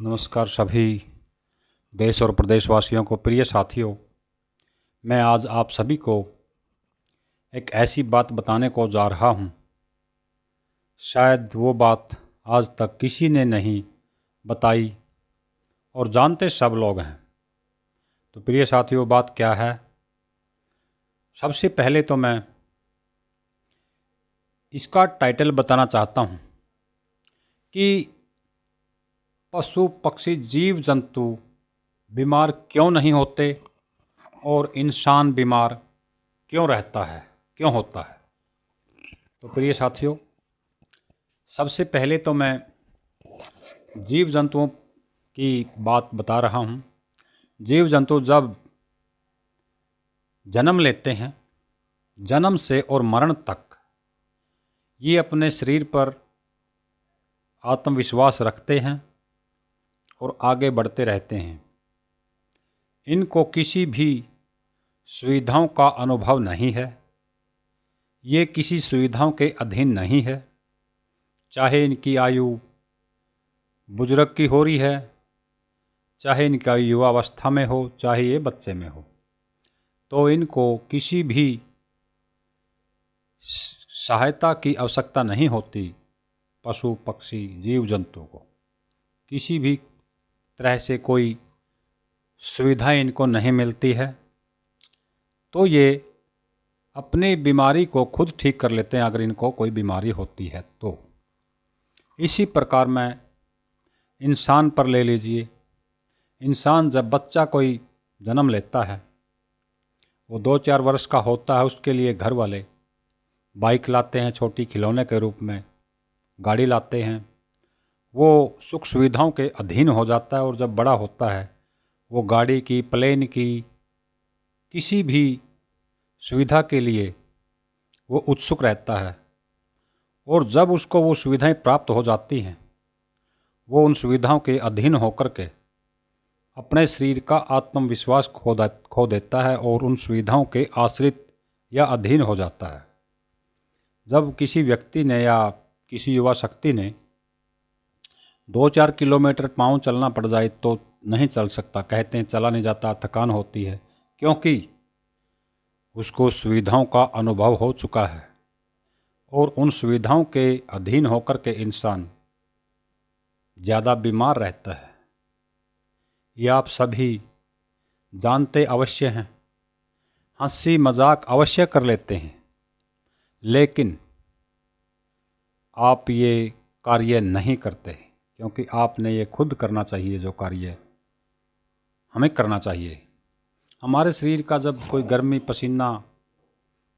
नमस्कार सभी देश और प्रदेशवासियों को। प्रिय साथियों, मैं आज आप सभी को एक ऐसी बात बताने को जा रहा हूँ, शायद वो बात आज तक किसी ने नहीं बताई और जानते सब लोग हैं। तो प्रिय साथियों, बात क्या है? सबसे पहले तो मैं इसका टाइटल बताना चाहता हूँ कि पशु पक्षी जीव जंतु बीमार क्यों नहीं होते और इंसान बीमार क्यों रहता है, क्यों होता है। तो प्रिय साथियों, सबसे पहले तो मैं जीव जंतुओं की बात बता रहा हूँ। जीव जंतु जब जन्म लेते हैं, जन्म से और मरण तक ये अपने शरीर पर आत्मविश्वास रखते हैं और आगे बढ़ते रहते हैं। इनको किसी भी सुविधाओं का अनुभव नहीं है, ये किसी सुविधाओं के अधीन नहीं है। चाहे इनकी आयु बुजुर्ग की हो रही है, चाहे इनका युवावस्था में हो, चाहे ये बच्चे में हो, तो इनको किसी भी सहायता की आवश्यकता नहीं होती। पशु पक्षी जीव जंतु को किसी भी तरह से कोई सुविधा इनको नहीं मिलती है, तो ये अपनी बीमारी को खुद ठीक कर लेते हैं अगर इनको कोई बीमारी होती है तो। इसी प्रकार में इंसान पर ले लीजिए। इंसान जब बच्चा कोई जन्म लेता है, वो 2-4 वर्ष का होता है, उसके लिए घर वाले बाइक लाते हैं, छोटी खिलौने के रूप में गाड़ी लाते हैं। वो सुख सुविधाओं के अधीन हो जाता है और जब बड़ा होता है वो गाड़ी की, प्लेन की, किसी भी सुविधा के लिए वो उत्सुक रहता है। और जब उसको वो सुविधाएं प्राप्त हो जाती हैं, वो उन सुविधाओं के अधीन होकर के अपने शरीर का आत्मविश्वास खो देता है और उन सुविधाओं के आश्रित या अधीन हो जाता है। जब किसी व्यक्ति ने या किसी युवा शक्ति ने 2-4 किलोमीटर पाँव चलना पड़ जाए तो नहीं चल सकता, कहते हैं चला नहीं जाता, थकान होती है, क्योंकि उसको सुविधाओं का अनुभव हो चुका है। और उन सुविधाओं के अधीन होकर के इंसान ज़्यादा बीमार रहता है। ये आप सभी जानते अवश्य हैं। हंसी मजाक अवश्य कर लेते हैं, लेकिन आप ये कार्य नहीं करते, क्योंकि आपने ये खुद करना चाहिए जो कार्य हमें करना चाहिए। हमारे शरीर का जब कोई गर्मी पसीना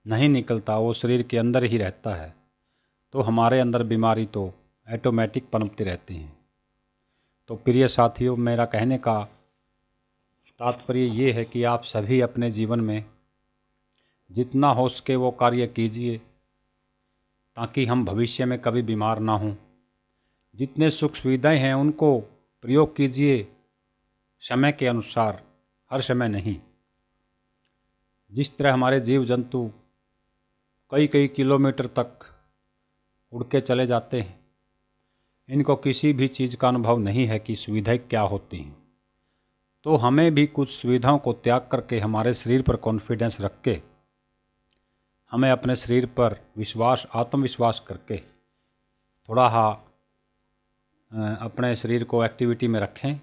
नहीं निकलता, वो शरीर के अंदर ही रहता है, तो हमारे अंदर बीमारी तो ऑटोमेटिक पनपती रहती हैं। तो प्रिय साथियों, मेरा कहने का तात्पर्य ये है कि आप सभी अपने जीवन में जितना हो सके वो कार्य कीजिए, ताकि हम भविष्य में कभी बीमार ना हों। जितने सुख सुविधाएं हैं उनको प्रयोग कीजिए, समय के अनुसार, हर समय नहीं। जिस तरह हमारे जीव जंतु कई कई किलोमीटर तक उड़ के चले जाते हैं, इनको किसी भी चीज़ का अनुभव नहीं है कि सुविधाएं क्या होती हैं। तो हमें भी कुछ सुविधाओं को त्याग करके हमारे शरीर पर कॉन्फिडेंस रख के, हमें अपने शरीर पर विश्वास, आत्मविश्वास करके थोड़ा अपने शरीर को एक्टिविटी में रखें,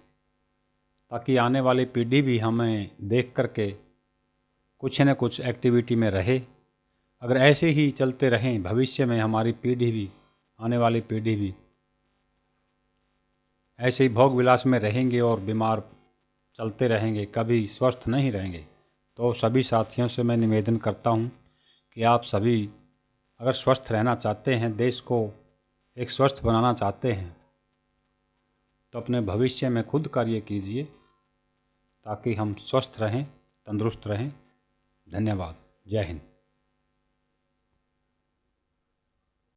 ताकि आने वाली पीढ़ी भी हमें देख करके कुछ न कुछ एक्टिविटी में रहे। अगर ऐसे ही चलते रहें, भविष्य में हमारी पीढ़ी भी, आने वाली पीढ़ी भी ऐसे ही भोग विलास में रहेंगे और बीमार चलते रहेंगे, कभी स्वस्थ नहीं रहेंगे। तो सभी साथियों से मैं निवेदन करता हूँ कि आप सभी अगर स्वस्थ रहना चाहते हैं, देश को एक स्वस्थ बनाना चाहते हैं, तो अपने भविष्य में खुद कार्य कीजिए, ताकि हम स्वस्थ रहें, तंदुरुस्त रहें। धन्यवाद। जय हिंद।